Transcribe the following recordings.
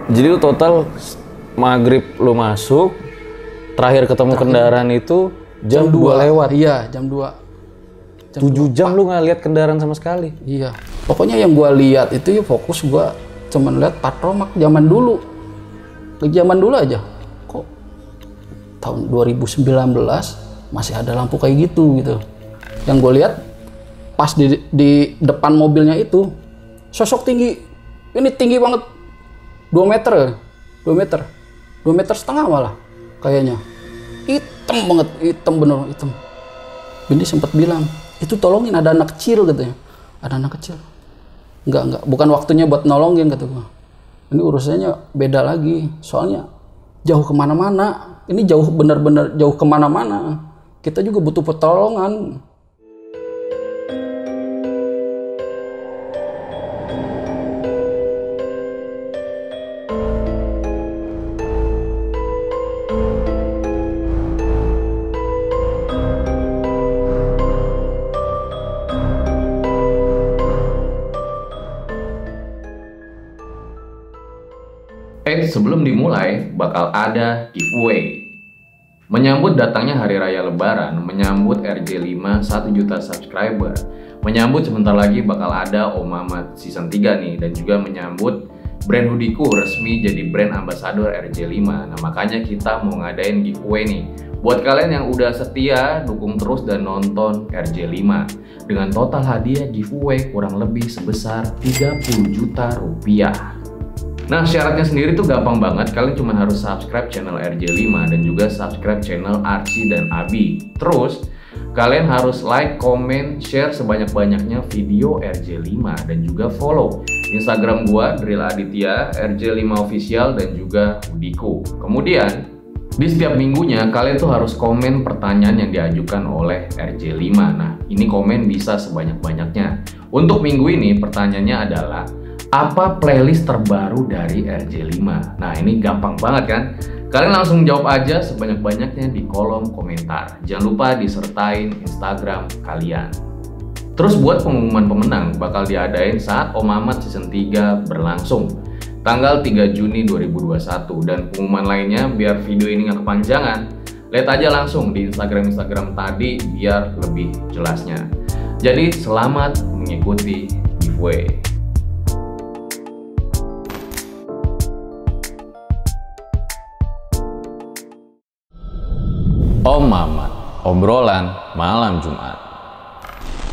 Jadi lu total maghrib lu masuk, terakhir ketemu kendaraan itu jam 2 lewat. Iya, jam 2. 7 jam lu nggak lihat kendaraan sama sekali. Iya. Pokoknya yang gua lihat itu ya fokus gua cuman lihat patromak zaman dulu. Zaman dulu aja. Kok tahun 2019 masih ada lampu kayak gitu. Yang gue lihat pas di depan mobilnya itu sosok tinggi. Ini tinggi banget. 2 meter. 2 meter. 2 meter setengah malah kayaknya. Hitam banget, hitam bener, hitam. Bini sempat bilang, "Itu tolongin, ada anak kecil," katanya. Ada anak kecil. Enggak, bukan waktunya buat nolongin, kata gua. Ini urusannya beda lagi, soalnya jauh kemana-mana. Ini jauh, benar-benar jauh kemana-mana. Kita juga butuh pertolongan. Sebelum dimulai, bakal ada giveaway. Menyambut datangnya Hari Raya Lebaran, menyambut RJ5 1 juta subscriber, menyambut sebentar lagi bakal ada Om Mamat Season 3 nih, dan juga menyambut brand hoodieku resmi jadi brand ambassador RJ5. Nah, makanya kita mau ngadain giveaway nih. Buat kalian yang udah setia, dukung terus dan nonton RJ5. Dengan total hadiah giveaway kurang lebih sebesar 30 juta rupiah. Nah, syaratnya sendiri tuh gampang banget. Kalian cuma harus subscribe channel RJ5 dan juga subscribe channel Archie dan Abi. Terus, kalian harus like, comment, share sebanyak-banyaknya video RJ5 dan juga follow Instagram gua Drill Aditya, RJ5 Official dan juga hoodieku. Kemudian, di setiap minggunya kalian tuh harus komen pertanyaan yang diajukan oleh RJ5. Nah, ini komen bisa sebanyak-banyaknya. Untuk minggu ini pertanyaannya adalah, apa playlist terbaru dari RJ5? Nah, ini gampang banget kan? Kalian langsung jawab aja sebanyak-banyaknya di kolom komentar. Jangan lupa disertain Instagram kalian. Terus buat pengumuman pemenang bakal diadain saat Om Mamat Season 3 berlangsung tanggal 3 Juni 2021. Dan pengumuman lainnya biar video ini nggak kepanjangan, lihat aja langsung di Instagram tadi biar lebih jelasnya. Jadi selamat mengikuti giveaway. Om Mamat, obrolan malam Jumat.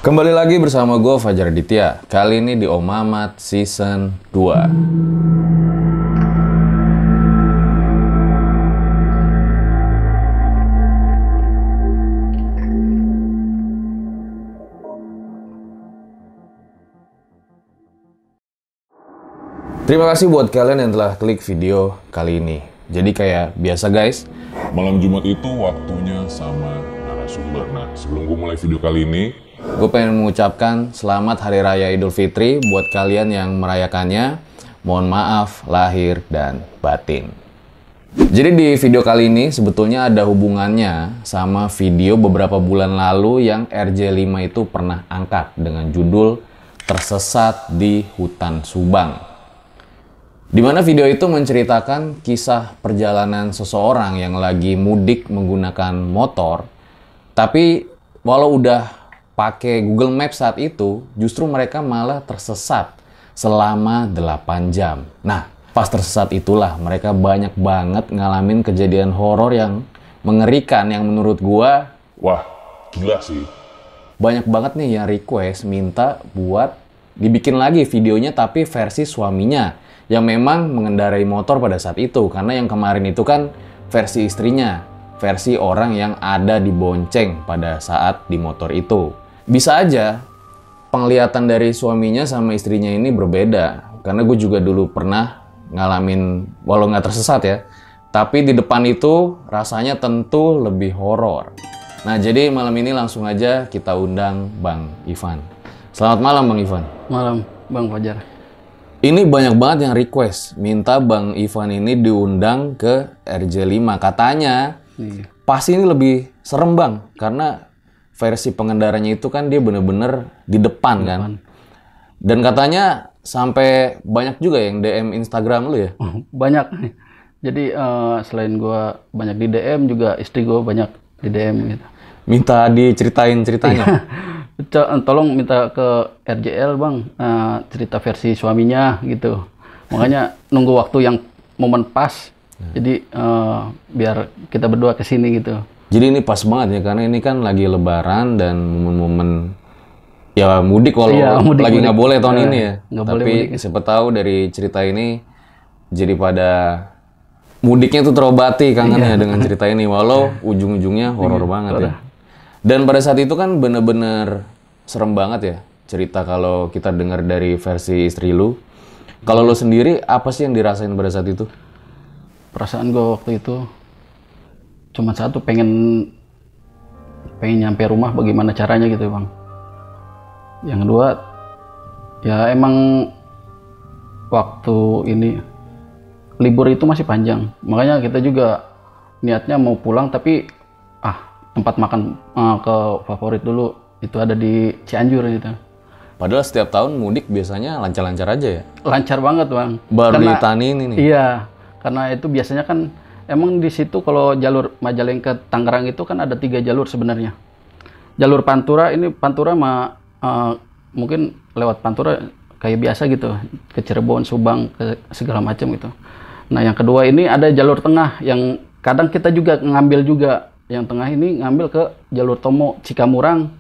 Kembali lagi bersama gue Fajar Aditya. Kali ini di Om Mamat Season 2. Terima kasih buat kalian yang telah klik video kali ini. Jadi kayak biasa guys, malam Jumat itu waktunya sama narasumber. Nah, sebelum gue mulai video kali ini, gue pengen mengucapkan selamat Hari Raya Idul Fitri buat kalian yang merayakannya. Mohon maaf lahir dan batin. Jadi di video kali ini sebetulnya ada hubungannya sama video beberapa bulan lalu yang RJ5 itu pernah angkat dengan judul Tersesat di Hutan Subang. Di mana video itu menceritakan kisah perjalanan seseorang yang lagi mudik menggunakan motor, tapi walau udah pakai Google Maps saat itu, justru mereka malah tersesat selama 8 jam. Nah, pas tersesat itulah mereka banyak banget ngalamin kejadian horor yang mengerikan yang menurut gua, wah, gila sih. Banyak banget nih yang request minta buat dibikin lagi videonya tapi versi suaminya yang memang mengendarai motor pada saat itu, karena yang kemarin itu kan versi istrinya, versi orang yang ada di bonceng pada saat di motor itu. Bisa aja penglihatan dari suaminya sama istrinya ini berbeda, karena gue juga dulu pernah ngalamin, walau nggak tersesat ya, tapi di depan itu rasanya tentu lebih horor. Nah, jadi malam ini langsung aja kita undang Bang Ivan. Selamat malam Bang Ivan. Malam, Bang Fajar. Ini banyak banget yang request minta Bang Ivan ini diundang ke RJ5. Katanya pas ini lebih serem Bang, karena versi pengendaranya itu kan dia bener-bener di depan kan. Dan katanya sampai banyak juga yang DM Instagram lu ya? Banyak. Jadi selain gua banyak di DM juga istri gua banyak di DM gitu. Minta diceritain ceritanya. Tolong minta ke RJL bang cerita versi suaminya gitu. Makanya nunggu waktu yang momen pas. Jadi biar kita berdua kesini gitu. Jadi ini pas banget ya karena ini kan lagi Lebaran dan momen-momen ya mudik walau Iya, lagi nggak boleh tahun ini ya. Nggak boleh Tapi mudik. siapa tahu dari cerita ini jadi pada mudiknya tuh terobati kangennya dengan cerita ini walau ujung-ujungnya horor banget ya. Dan pada saat itu kan bener-bener serem banget ya cerita kalau kita dengar dari versi istri lu. Kalau lu sendiri apa sih yang dirasain pada saat itu? Perasaan gue waktu itu cuma satu, pengen nyampe rumah bagaimana caranya gitu bang. Yang kedua ya emang waktu ini libur itu masih panjang, makanya kita juga niatnya mau pulang tapi tempat makan ke favorit dulu itu ada di Cianjur gitu. Padahal setiap tahun mudik biasanya lancar-lancar aja ya. Lancar banget bang. Baru di Tani ini nih. Iya, karena itu biasanya kan emang di situ kalau jalur Majalengka Tangerang itu kan ada 3 jalur sebenarnya. Jalur Pantura ini mungkin lewat Pantura kayak biasa gitu ke Cirebon, Subang, ke segala macam gitu. Nah yang kedua ini ada jalur tengah yang kadang kita juga ngambil juga. Yang tengah ini ngambil ke jalur Tomo Cikamurang.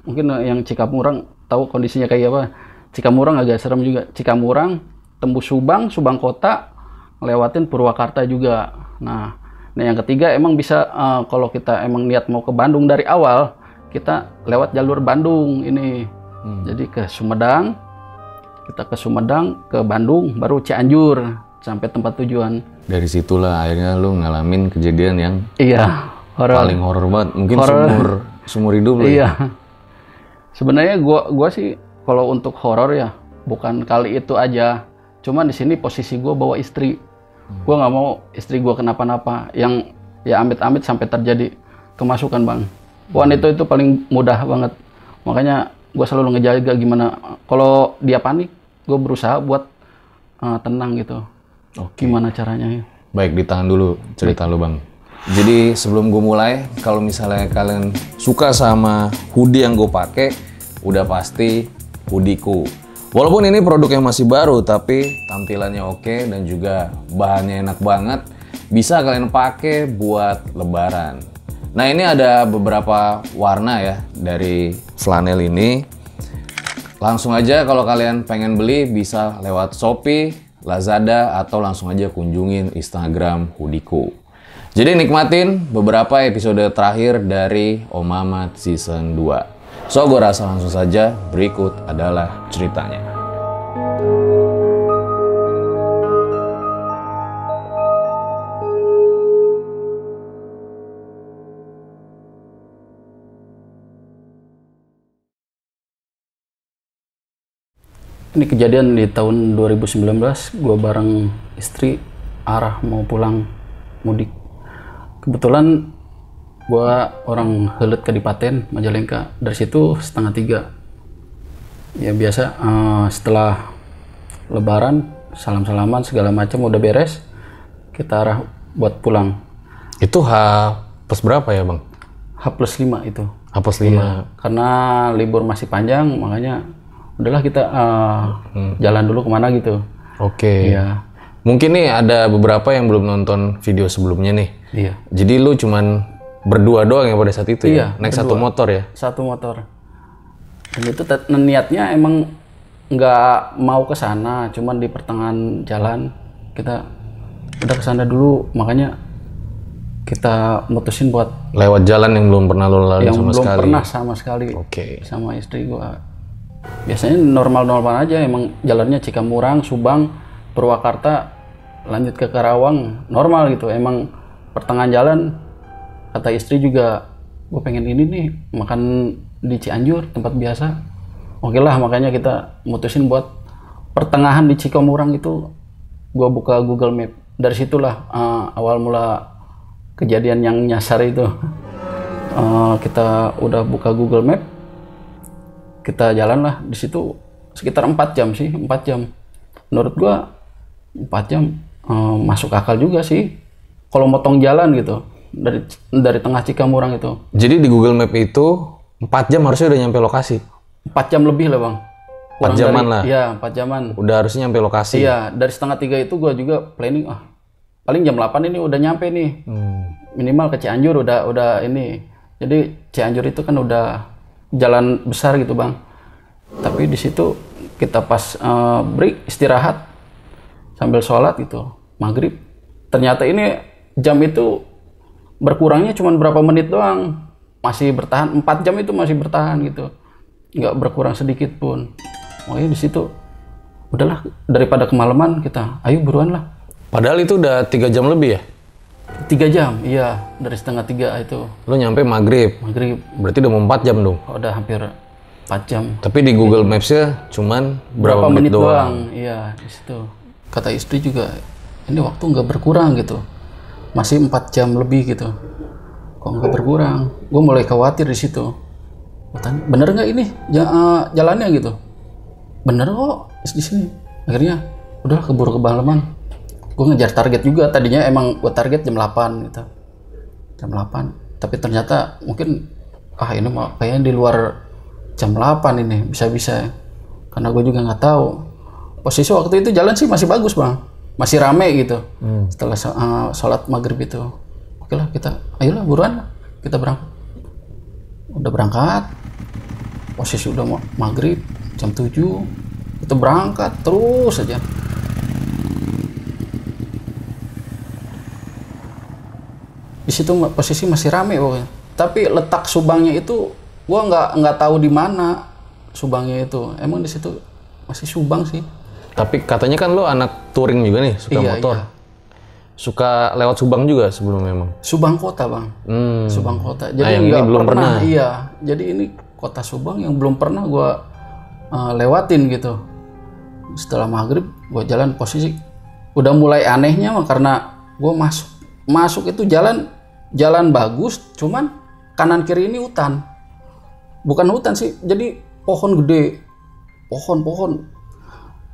Mungkin yang Cikamurang tahu kondisinya kayak apa. Cikamurang agak serem juga. Cikamurang tembus Subang, Subang kota, lewatin Purwakarta juga. Nah yang ketiga emang bisa kalau kita emang niat mau ke Bandung dari awal, kita lewat jalur Bandung ini. Jadi ke Sumedang, kita ke Sumedang, ke Bandung, baru Cianjur sampai tempat tujuan. Dari situlah akhirnya lu ngalamin kejadian yang horor. paling horor banget. Mungkin seumur hidup lu. Iya. Sebenarnya gua sih kalau untuk horor ya bukan kali itu aja. Cuman di sini posisi gua bawa istri. Gua nggak mau istri gua kenapa-napa. Yang ya amit-amit sampai terjadi kemasukan bang. Wanita itu paling mudah banget. Makanya gua selalu ngejaga gimana. Kalau dia panik, gua berusaha buat tenang gitu. Gimana caranya? Baik, ditahan dulu cerita lu bang. Jadi sebelum gue mulai, kalau misalnya kalian suka sama hoodie yang gue pakai, udah pasti hoodieku. Walaupun ini produk yang masih baru, tapi tampilannya oke dan juga bahannya enak banget. Bisa kalian pakai buat lebaran. Nah ini ada beberapa warna ya dari flanel ini. Langsung aja kalau kalian pengen beli bisa lewat Shopee, Lazada, atau langsung aja kunjungin Instagram hoodieku. Jadi nikmatin beberapa episode terakhir dari Om Mamat Season 2. So, gue rasa langsung saja berikut adalah ceritanya. Ini kejadian di tahun 2019, gue bareng istri arah mau pulang mudik. Kebetulan gue orang Heuleut Kadipaten, Majalengka. Dari situ 2:30. Ya biasa setelah lebaran, salam-salaman segala macam udah beres, kita arah buat pulang. Itu H+ berapa ya bang? H+5 itu. H+5. Iya, karena libur masih panjang, makanya udahlah kita jalan dulu kemana gitu. Oke. Iya. Mungkin nih ada beberapa yang belum nonton video sebelumnya nih. Iya. Jadi lu cuman berdua doang ya pada saat itu ya? Naik berdua. satu motor ya? Satu motor. Dan itu niatnya emang nggak mau ke sana, cuman di pertengahan jalan kita udah ke sana dulu, makanya kita mutusin buat Lewat jalan yang belum pernah lu lalui yang sama belum sekali. pernah sama sekali. Oke. Sama istri gua. Biasanya normal-normal aja, emang jalannya Cikamurang, Subang, Purwakarta, lanjut ke Karawang, normal gitu. Emang pertengahan jalan kata istri juga, gue pengen ini nih makan di Cianjur tempat biasa. Oke lah, makanya kita mutusin buat pertengahan di Cikamurang itu gue buka Google Map. Dari situlah awal mula kejadian yang nyasar itu. Kita udah buka Google Map, kita jalan lah di situ. sekitar 4 jam sih, 4 jam. Menurut gue 4 jam masuk akal juga sih. Kalau motong jalan gitu dari tengah Cikamurang itu. Jadi di Google Map itu 4 jam harusnya udah nyampe lokasi. 4 jam lebih lah bang. 4 jaman lah. Iya 4 jaman. Udah harusnya nyampe lokasi. Iya dari setengah 3 itu gue juga planning paling jam 8 ini udah nyampe nih. Minimal ke Cianjur udah ini. Jadi Cianjur itu kan udah jalan besar gitu bang. Tapi di situ kita pas break istirahat sambil sholat gitu maghrib. Ternyata ini jam itu berkurangnya cuma berapa menit doang. Masih bertahan 4 jam itu masih bertahan gitu. Nggak berkurang sedikit pun. Makanya di situ udahlah daripada kemalaman kita ayo buruan lah. Padahal itu udah 3 jam lebih ya? 3 jam, iya dari setengah 3 itu. Lo nyampe maghrib. Berarti udah mau 4 jam dong? Udah hampir 4 jam. Tapi di Google Maps-nya cuman berapa menit doang? Iya di situ. Kata istri juga ini waktu nggak berkurang gitu. Masih 4 jam lebih gitu. Kok nggak berkurang? Gue mulai khawatir di situ. Gua tanya, bener nggak ini jalannya gitu? Bener kok di sini. Akhirnya udah keburu kemalaman. Gue ngejar target juga, tadinya emang gue target jam 8 gitu. Jam 8, tapi ternyata mungkin ini mah kayaknya di luar jam 8 ini, bisa-bisa. Karena gue juga nggak tahu. Posisi waktu itu jalan sih masih bagus bang, masih rame gitu. Setelah sholat maghrib itu, oke lah ayolah buruan kita berangkat. Udah berangkat, posisi udah maghrib, jam 7, kita berangkat terus aja. Di situ posisi masih rame pokoknya. Tapi letak Subangnya itu gua nggak tahu di mana Subangnya itu. Emang di situ masih Subang sih. Tapi katanya kan lo anak touring juga nih, suka motor. Iya. Suka lewat Subang juga sebelum memang. Subang kota bang. Subang kota. Jadi yang ini belum pernah. Iya. Jadi ini kota Subang yang belum pernah gua lewatin gitu. Setelah maghrib gua jalan posisi udah mulai anehnya karena gua masuk itu jalan bagus, cuman kanan kiri ini hutan. Bukan hutan sih, jadi pohon gede. Pohon.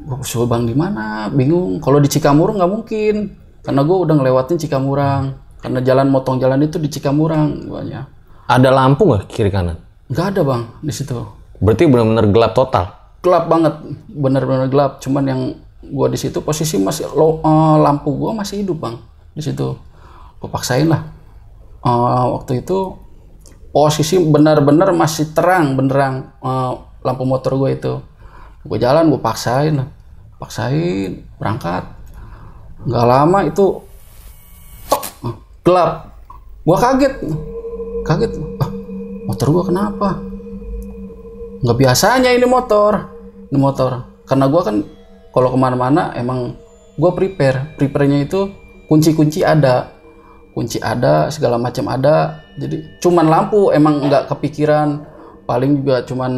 Gue Subang di mana? Bingung. Kalau di Cikamurang nggak mungkin, karena gue udah ngelewatin Cikamurang. Karena motong jalan itu di Cikamurang, guanya. Ada lampu nggak kiri kanan? Nggak ada bang di situ. Berarti benar-benar gelap total. Gelap banget, benar-benar gelap. Cuman yang gue di situ posisi masih lampu gue masih hidup bang di situ. Gue paksain lah. Waktu itu posisi benar-benar masih terang benderang lampu motor gue itu. Gue jalan, gue paksain berangkat. Nggak lama itu gelap. Gue kaget. Motor gue kenapa? Nggak biasanya ini motor. Karena gue kan kalau kemana-mana emang gue prepare-nya itu kunci ada, segala macam ada. Jadi cuman lampu emang nggak kepikiran. Paling juga cuman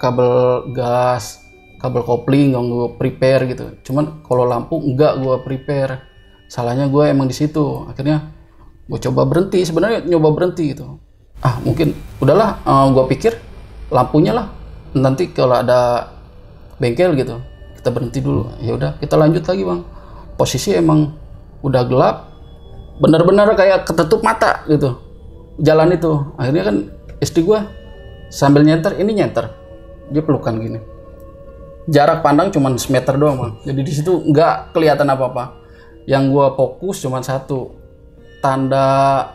kabel gas, kabel kopling yang gue prepare gitu. Cuman kalau lampu enggak gue prepare. Salahnya gue emang di situ. Akhirnya gue coba berhenti. Sebenarnya nyoba berhenti gitu. Mungkin udahlah. Gue pikir lampunya lah. Nanti kalau ada bengkel gitu, kita berhenti dulu. Ya udah, kita lanjut lagi bang. Posisi emang udah gelap. Benar-benar kayak ketutup mata gitu. Jalan itu. Akhirnya kan istri gue sambil nyenter. Dia pelukan gini. Jarak pandang cuma semeter doang bang. Jadi di situ nggak kelihatan apa-apa. Yang gue fokus cuma satu. Tanda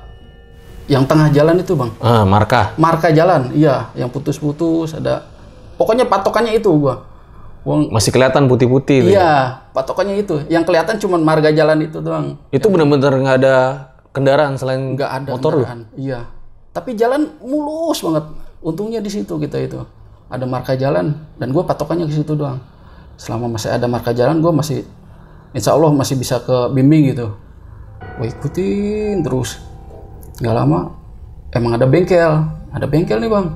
yang tengah jalan itu bang. Marka jalan. Iya. Yang putus-putus ada. Pokoknya patokannya itu gue. Masih kelihatan putih-putih. Iya. Patokannya itu. Yang kelihatan cuma marga jalan itu doang. Itu benar-benar nggak ada kendaraan selain nggak ada motor kendaraan. Iya. Tapi jalan mulus banget. Untungnya di situ kita itu. Ada marka jalan dan gue patokannya ke situ doang. Selama masih ada marka jalan gue masih insya Allah masih bisa ke bimbing gitu. Gue ikutin terus. Nggak lama emang ada bengkel nih bang.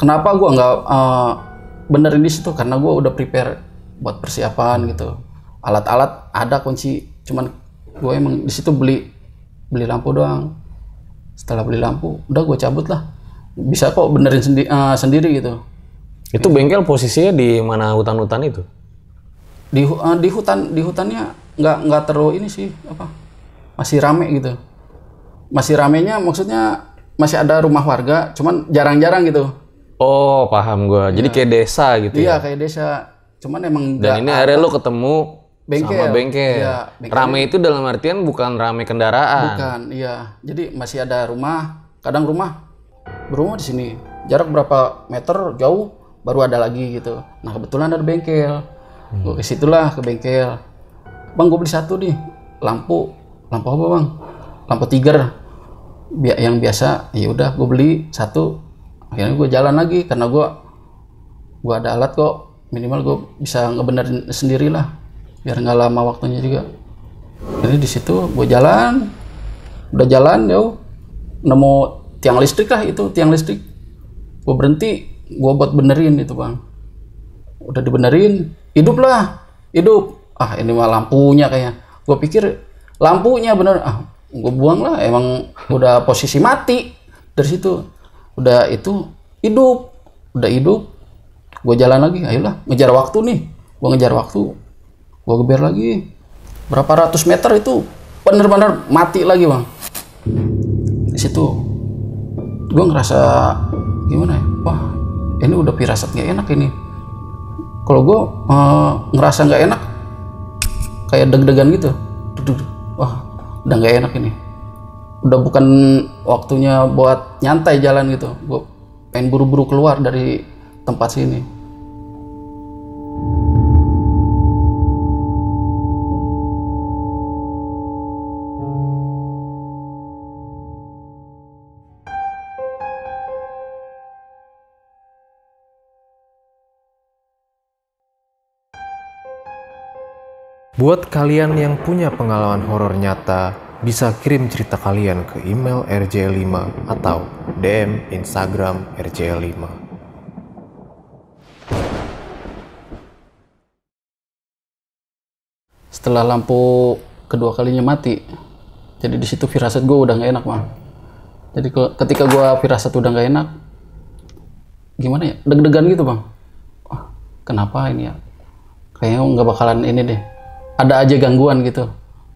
Kenapa gue nggak benerin di situ? Karena gue udah prepare buat persiapan gitu. Alat-alat ada kunci. Cuman gue emang di situ beli lampu doang. Setelah beli lampu, udah gue cabut lah. Bisa kok benerin sendiri gitu. Itu bengkel posisinya di mana hutan-hutan itu? Di hutannya nggak terlalu ini sih apa, masih rame gitu. Masih ramenya maksudnya masih ada rumah warga, cuman jarang-jarang gitu. Oh, paham gua. Jadi kayak desa gitu Iya, ya. kayak desa. Cuman emang Dan ini akhirnya lo ketemu bengkel. sama bengkel. Iya, bengkel. Rame itu dalam artian bukan rame kendaraan. Bukan, iya. Jadi masih ada rumah, kadang berumah di sini. Jarak berapa meter jauh baru ada lagi gitu. Nah, kebetulan ada bengkel. Gue ke situlah ke bengkel. Bang, gue beli satu nih. Lampu apa, Bang? Lampu tiger. Yang biasa, ya udah gue beli satu. Akhirnya gue jalan lagi karena gue ada alat kok. Minimal gue bisa ngebenerin sendiri lah. Biar nggak lama waktunya juga. Jadi di situ gue jalan. Udah jalan jauh. Nemu tiang listrik lah itu, tiang listrik. Gue berhenti, gue buat benerin itu, Bang. Udah dibenerin, hidup. Ah, ini mah lampunya kayaknya. Gue pikir lampunya bener. Ah, gue buang lah, emang udah posisi mati. Dari situ udah itu hidup, gue jalan lagi. Ayolah, ngejar waktu nih. Gue ngejar waktu, gue geber lagi. Berapa ratus meter itu bener-bener mati lagi, Bang. Di situ gue ngerasa gimana ya? Wah, ini udah firasat nggak enak ini. Kalau gue ngerasa nggak enak, kayak deg-degan gitu. Wah, udah nggak enak ini. Udah bukan waktunya buat nyantai jalan gitu. Gue pengen buru-buru keluar dari tempat sini. Buat kalian yang punya pengalaman horor nyata, bisa kirim cerita kalian ke email RJ5 atau DM Instagram RJ5. Setelah lampu kedua kalinya mati, jadi di situ firasat gue udah nggak enak, Bang. Jadi ketika gue firasat udah nggak enak, gimana ya, deg-degan gitu, Bang. Wah, kenapa ini ya, kayaknya nggak bakalan ini deh, ada aja gangguan gitu.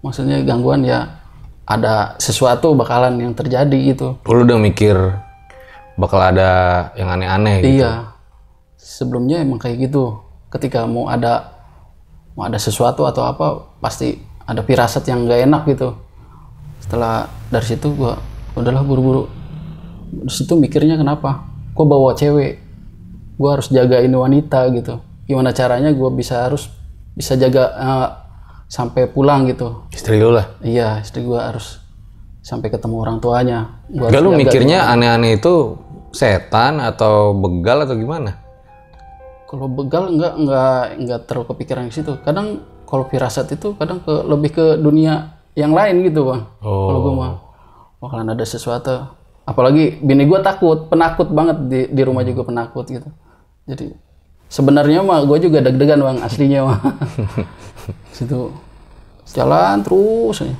Maksudnya gangguan ya, ada sesuatu bakalan yang terjadi gitu. Lu udah mikir bakal ada yang aneh-aneh gitu? Iya, sebelumnya emang kayak gitu. Ketika mau ada sesuatu atau apa, pasti ada firasat yang nggak enak gitu. Setelah dari situ gua udahlah buru-buru. Di situ mikirnya kenapa? Gua bawa cewek, gua harus jaga ini wanita gitu. Gimana caranya gua harus bisa jaga sampai pulang gitu. Istri lu lah? Iya, istri gua harus sampai ketemu orang tuanya. Gak, lu mikirnya aneh-aneh itu setan atau begal atau gimana? Kalau begal enggak terlalu kepikiran ke situ. Kadang kalau firasat itu kadang lebih ke dunia yang lain gitu, Bang. Oh. Kalau gue mah bakalan ada sesuatu. Apalagi bini gue penakut banget, di rumah juga penakut gitu. Jadi sebenarnya mah gue juga deg-degan, Bang, aslinya mah. Situ jalan terus aja.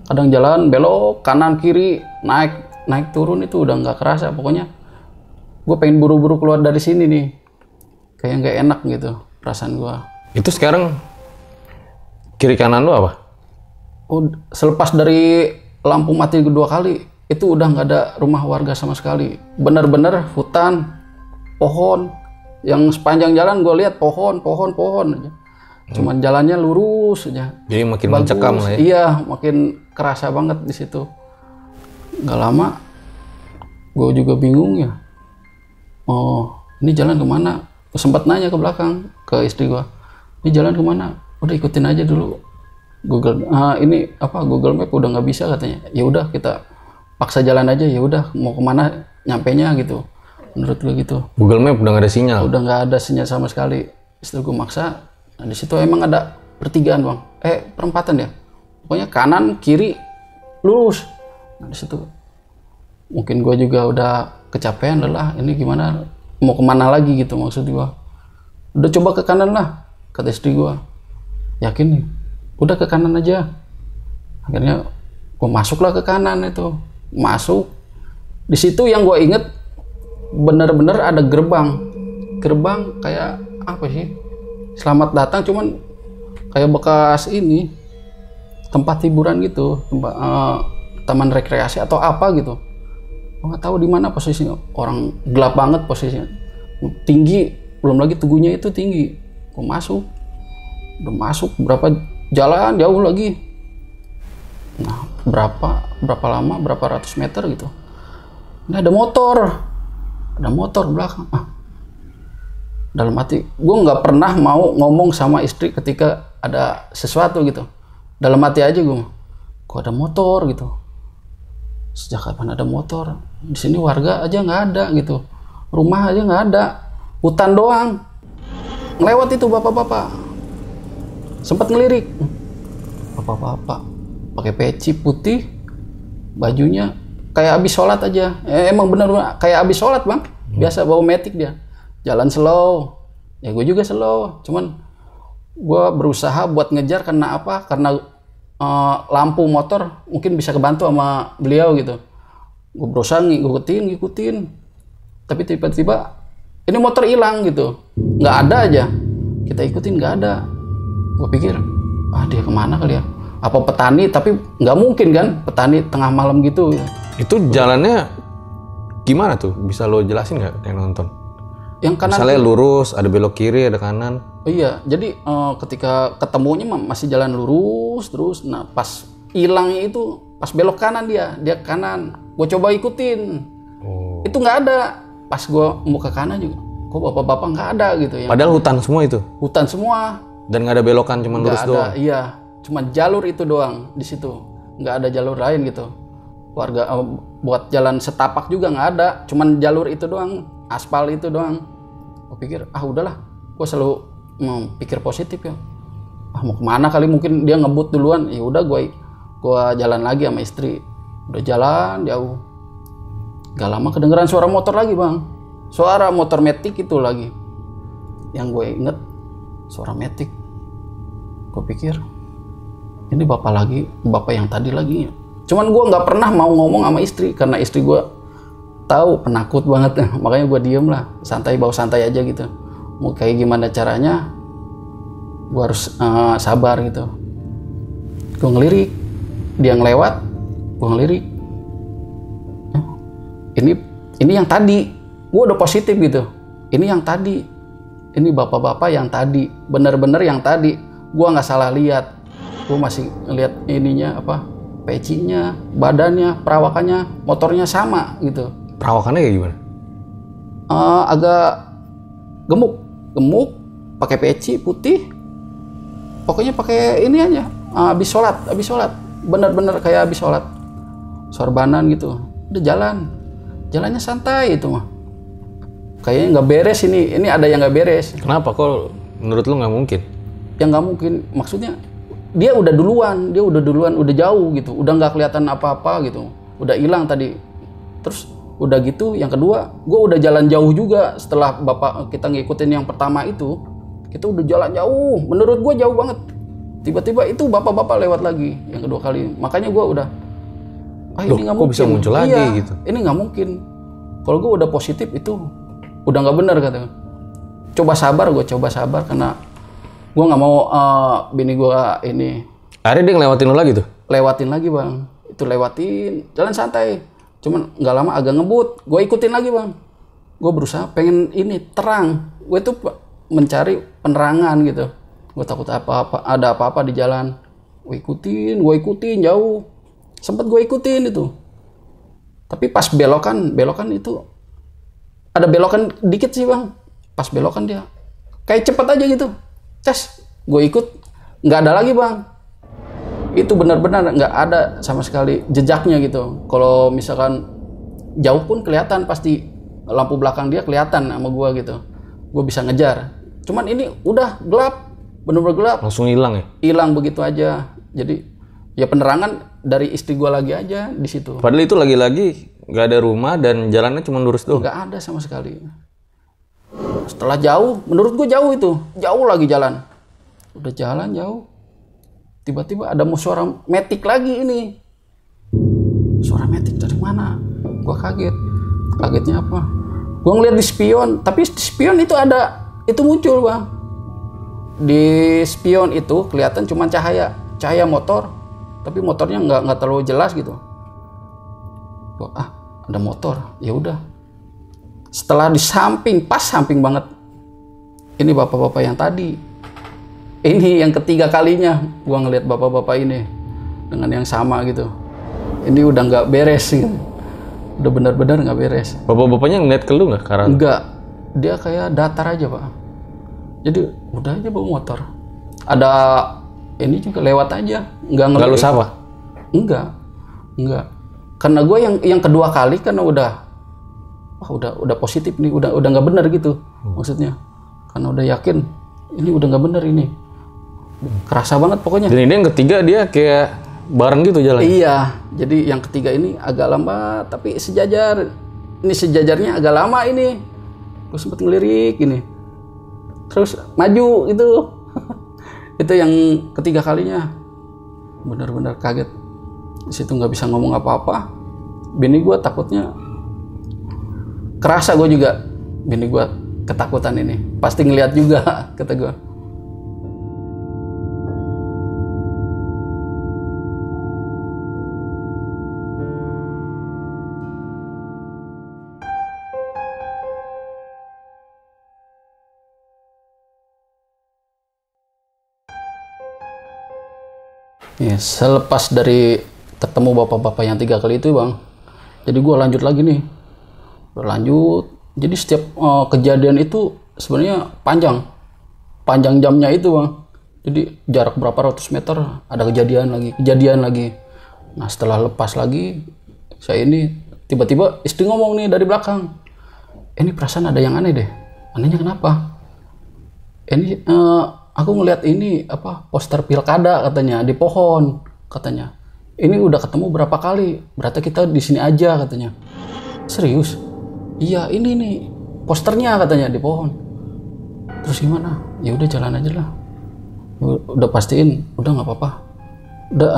Kadang jalan belok kanan kiri, naik turun itu udah nggak kerasa. Pokoknya gue pengen buru-buru keluar dari sini nih, kayak nggak enak gitu perasaan gue. Itu sekarang kiri kanan lu apa? Oh, selepas dari lampu mati kedua kali itu udah nggak ada rumah warga sama sekali. Bener-bener hutan, pohon, yang sepanjang jalan gue lihat pohon aja. Cuman jalannya lurus aja. Jadi makin Bagus. mencekam lah ya? Iya, makin kerasa banget di situ. Nggak lama, gue juga bingung ya. Oh, ini jalan kemana? Gue sempat nanya ke belakang ke istri gue. Ini jalan kemana? Udah ikutin aja dulu. Google Map udah nggak bisa katanya. Ya udah kita paksa jalan aja. Ya udah mau kemana nyampenya gitu. Menurut gue gitu. Google Map udah nggak ada sinyal? Udah nggak ada sinyal sama sekali. Istri gue maksa. Nah di situ emang ada pertigaan, Bang. Perempatan ya. Pokoknya kanan kiri lurus. Nah di situ mungkin gue juga udah kecapean lelah. Ini gimana? Mau kemana lagi gitu maksud gue. Udah coba ke kanan lah, kata istri gue. Yakin nih? Udah ke kanan aja. Akhirnya gue masuklah ke kanan itu. Masuk. Di situ yang gue inget bener-bener ada gerbang kayak apa sih, selamat datang, cuman kayak bekas ini tempat hiburan gitu, taman rekreasi atau apa gitu. Nggak tahu di mana posisinya, orang gelap banget posisinya, tinggi, belum lagi tugunya itu tinggi. Gue udah masuk berapa jalan jauh lagi, nah berapa lama, berapa ratus meter gitu. Ini ada motor belakang. Dalam hati gue nggak pernah mau ngomong sama istri ketika ada sesuatu gitu. Dalam hati aja gue, kok ada motor gitu. Sejak kapan ada motor? Di sini warga aja nggak ada gitu, rumah aja nggak ada, hutan doang. Ngelewat itu bapak-bapak, sempat ngelirik. Bapak-bapak pakai peci putih, bajunya kayak abis sholat aja. Emang bener kayak abis sholat bang. Biasa bawa metik dia, jalan slow. Ya gue juga slow, cuman gue berusaha buat ngejar. Karena apa? Karena lampu motor mungkin bisa kebantu sama beliau gitu. Gue berusaha ngikutin, tapi tiba-tiba ini motor hilang gitu, nggak ada aja. Kita ikutin nggak ada. Gue pikir, dia kemana kali ya? Apa petani? Tapi nggak mungkin kan, petani tengah malam gitu. Itu jalannya gimana tuh? Bisa lo jelasin nggak yang nonton? Yang kanan misalnya lurus, ada belok kiri, ada kanan. Oh iya, jadi ketika ketemunya masih jalan lurus terus. Nah pas hilangnya itu pas belok kanan, dia kanan. Gue coba ikutin, itu nggak ada. Pas gue mau ke kanan juga, kok bapak-bapak nggak ada gitu ya. Padahal hutan semua itu. Hutan semua. Dan nggak ada belokan, cuma lurus doang. Iya, cuma jalur itu doang di situ, nggak ada jalur lain gitu. Warga buat jalan setapak juga nggak ada, cuman jalur itu doang, aspal itu doang. Gue pikir udahlah, gue selalu pikir positif ya. Mau kemana kali, mungkin dia ngebut duluan. Ya udah gue jalan lagi sama istri. Udah jalan jauh, gak lama kedengeran suara motor lagi bang. Suara motor metik itu lagi. Yang gue inget suara metik. Gue pikir ini bapak yang tadi lagi. Cuman gue nggak pernah mau ngomong sama istri karena istri gue tahu penakut banget, makanya gue diem lah, bawa santai aja gitu. Mau kayak gimana caranya, gue harus sabar gitu. Gue ngelirik, dia ngelewat, gue ngelirik. Ini yang tadi, gue udah positif gitu. Ini yang tadi, ini bapak-bapak yang tadi, bener-bener yang tadi. Gue nggak salah lihat, gue masih ngeliat ininya pecinya, badannya, perawakannya, motornya sama gitu. Perawakannya kayak gimana? Agak gemuk, pakai peci putih, pokoknya pakai ini aja. Habis sholat, bener-bener kayak habis sholat, sorbanan gitu. Udah jalannya santai itu mah. Kayaknya nggak beres ini ada yang nggak beres. Kenapa? Kok menurut lu nggak mungkin? Yang nggak mungkin, maksudnya dia udah duluan, udah jauh gitu, udah nggak kelihatan apa-apa gitu, udah hilang tadi. Terus udah gitu, yang kedua, gue udah jalan jauh juga setelah bapak kita ngikutin yang pertama itu, kita udah jalan jauh, menurut gue jauh banget. Tiba-tiba itu bapak-bapak lewat lagi yang kedua kali, makanya gue udah, ini nggak mungkin. Kok bisa muncul lagi gitu? Ini nggak mungkin. Kalau gue udah positif itu udah nggak benar kata. Coba sabar karena gue nggak mau bini gue ini. Akhirnya dia ngelewatin lo lagi tuh? Lewatin lagi bang, itu jalan santai. Cuman nggak lama agak ngebut, gue ikutin lagi bang. Gue berusaha pengen ini terang, gue tuh mencari penerangan gitu. Gue takut ada apa-apa di jalan. Gue ikutin jauh. Sempet gue ikutin itu. Tapi pas belokan itu ada belokan dikit sih bang. Pas belokan dia kayak cepet aja gitu. Gue ikut, nggak ada lagi bang. Itu benar-benar nggak ada sama sekali jejaknya gitu. Kalau misalkan jauh pun kelihatan, pasti lampu belakang dia kelihatan sama gue gitu. Gue bisa ngejar. Cuman ini udah gelap, benar-benar gelap. Langsung hilang ya? Hilang begitu aja. Jadi ya penerangan dari istri gue lagi aja di situ. Padahal itu lagi-lagi nggak ada rumah dan jalannya cuma lurus doang. Nggak ada sama sekali. Setelah jauh, menurut gue jauh itu, jauh lagi jalan. Udah jalan jauh. Tiba-tiba ada suara metik lagi ini. Suara metik dari mana? Gue kaget. Kagetnya apa? Gue ngeliat di spion, tapi di spion itu ada, itu muncul bang. Di spion itu kelihatan cuma cahaya motor, tapi motornya nggak terlalu jelas gitu. Gua, ada motor, ya udah. Setelah di samping, pas samping banget, ini bapak-bapak yang tadi. Ini yang ketiga kalinya gua ngeliat bapak-bapak ini dengan yang sama gitu. Ini udah nggak beres gitu. Udah benar-benar nggak beres. Bapak-bapaknya ngeliat ke lu nggak? Karena enggak, dia kayak datar aja pak. Jadi udah aja bawa motor. Ada ini juga lewat aja, nggak lu sapa? Enggak. Karena gue yang kedua kali karena udah positif nih, udah nggak benar gitu maksudnya. Karena udah yakin ini udah nggak benar ini. Kerasa banget pokoknya. Dan ini yang ketiga dia kayak bareng gitu jalan. Iya, jadi yang ketiga ini agak lama tapi sejajar. Ini sejajarnya agak lama ini. Gue sempet ngelirik ini. Terus maju gitu. Itu yang ketiga kalinya. Benar-benar kaget. Di situ nggak bisa ngomong apa-apa. Bini gue takutnya. Kerasa gue juga. Bini gue ketakutan ini. Pasti ngeliat juga kata gue. Ya, selepas dari ketemu bapak-bapak yang 3 kali itu bang, jadi gue lanjut lagi nih, berlanjut. Jadi setiap kejadian itu sebenarnya panjang jamnya itu bang. Jadi jarak berapa ratus meter ada kejadian lagi. Nah setelah lepas lagi, saya ini tiba-tiba istri ngomong nih dari belakang, ini perasaan ada yang aneh deh. Anehnya kenapa? Ini aku ngelihat ini poster pilkada katanya di pohon katanya. Ini udah ketemu berapa kali? Berarti kita di sini aja katanya. Serius? Iya ini nih posternya katanya di pohon. Terus gimana? Ya udah jalan aja lah. Udah pastiin, udah nggak apa-apa. Udah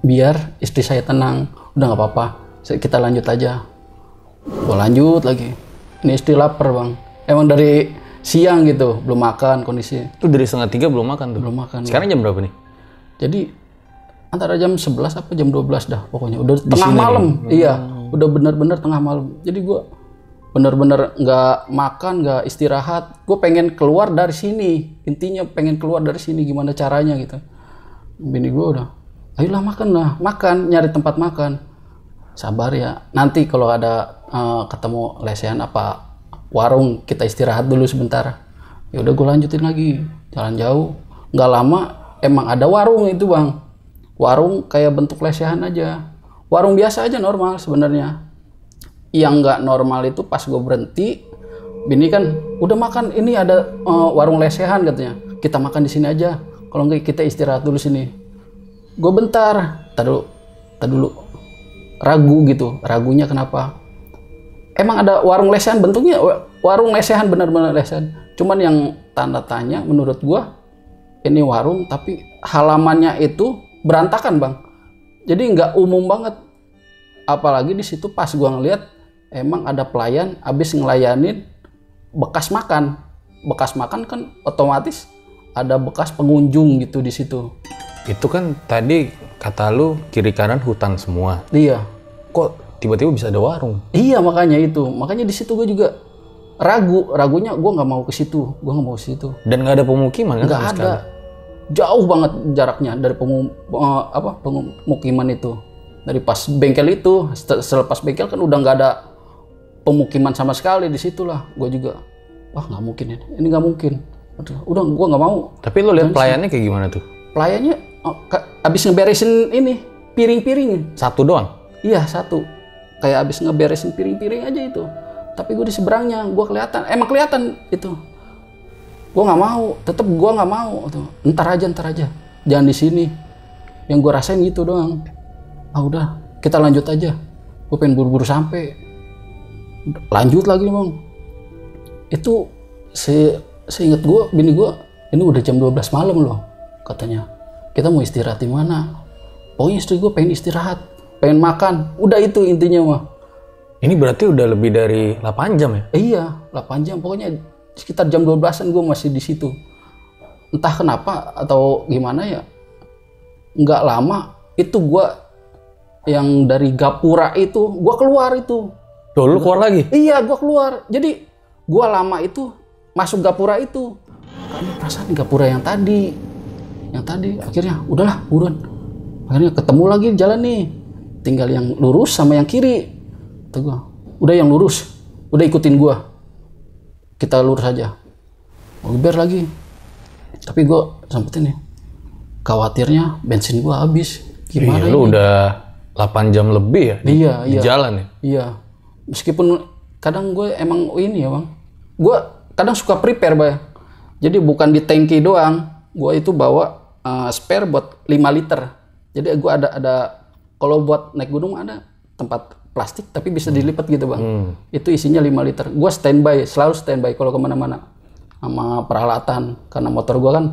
biar istri saya tenang. Udah nggak apa-apa. Kita lanjut aja. Gua lanjut lagi. Ini istri lapar bang. Emang dari siang gitu, belum makan kondisi. Itu dari 2:30 belum makan tuh? Belum makan. Sekarang jam berapa nih? Jadi antara jam 11 apa jam 12 dah pokoknya. Udah tengah malam. Iya, udah bener-bener tengah malam. Jadi gua bener-bener nggak makan, nggak istirahat. Gue pengen keluar dari sini. Intinya pengen keluar dari sini. Gimana caranya gitu. Bini gue udah, ayolah makan, nyari tempat makan. Sabar ya. Nanti kalau ada ketemu lesehan apa warung, kita istirahat dulu sebentar. Ya udah gue lanjutin lagi. Jalan jauh. Nggak lama emang ada warung itu bang. Warung kayak bentuk lesehan aja. Warung biasa aja normal sebenarnya. Yang nggak normal itu pas gue berhenti, bini kan udah makan, ini ada warung lesehan katanya, kita makan di sini aja, kalau nggak kita istirahat dulu sini. Gue bentar, tar dulu, ragu gitu, ragunya kenapa? Emang ada warung lesehan, bentuknya warung lesehan, benar-benar lesehan, cuman yang tanda tanya menurut gue ini warung tapi halamannya itu berantakan bang, jadi nggak umum banget. Apalagi di situ pas gue ngeliat emang ada pelayan abis ngelayanin bekas makan. Bekas makan kan otomatis ada bekas pengunjung gitu di situ. Itu kan tadi kata lu kiri kanan hutan semua. Iya. Kok tiba-tiba bisa ada warung? Iya makanya itu. Makanya di situ gue juga ragunya gue nggak mau ke situ. Gue nggak mau ke situ. Dan nggak ada pemukiman kan? Nggak ada. Jauh banget jaraknya dari pemukiman itu. Dari pas bengkel itu, selepas bengkel kan udah nggak ada pemukiman sama sekali di situlah. Gue juga, wah nggak mungkin ini nggak mungkin. Udah gue nggak mau. Tapi lo lihat pelayannya kayak gimana tuh? Pelayannya abis ngeberesin ini piring-piring. Satu doang? Iya satu. Kayak abis ngeberesin piring-piring aja itu. Tapi gue di seberangnya, gue kelihatan. Emang kelihatan itu. Gue nggak mau. Tetep gue nggak mau. Ntar aja. Jangan di sini. Yang gue rasain gitu doang. Udah, kita lanjut aja. Gue pengen buru-buru sampai. Lanjut lagi bang. Itu seingat gue, bini gue, ini udah jam 12 malam loh katanya. Kita mau istirahat di mana? Pokoknya istri gue pengen istirahat, pengen makan. Udah itu intinya mah. Ini berarti udah lebih dari 8 jam ya? Iya, 8 jam. Pokoknya sekitar jam 12-an gue masih di situ. Entah kenapa atau gimana ya. Nggak lama itu gue yang dari gapura itu, gue keluar itu. Tuh, lu keluar lagi? Iya, gue keluar. Jadi gue lama itu masuk gapura itu. Karena perasaan gapura yang tadi. Yang tadi akhirnya udahlah buruan. Akhirnya ketemu lagi jalan nih. Tinggal yang lurus sama yang kiri. Gua, udah yang lurus, udah ikutin gua, kita lurus aja. Biar lagi, tapi gua sempetin nih, khawatirnya bensin gua habis. Gimana? Lu udah 8 jam lebih ya? Di jalan ya? Iya, meskipun kadang gue emang ini ya bang, gue kadang suka prepare bang. Jadi bukan di tangki doang, gue itu bawa spare buat 5 liter. Jadi gue ada kalau buat naik gunung ada tempat plastik tapi bisa dilipat gitu bang. Itu isinya 5 liter. Gue standby, selalu standby kalau kemana-mana sama peralatan. Karena motor gue kan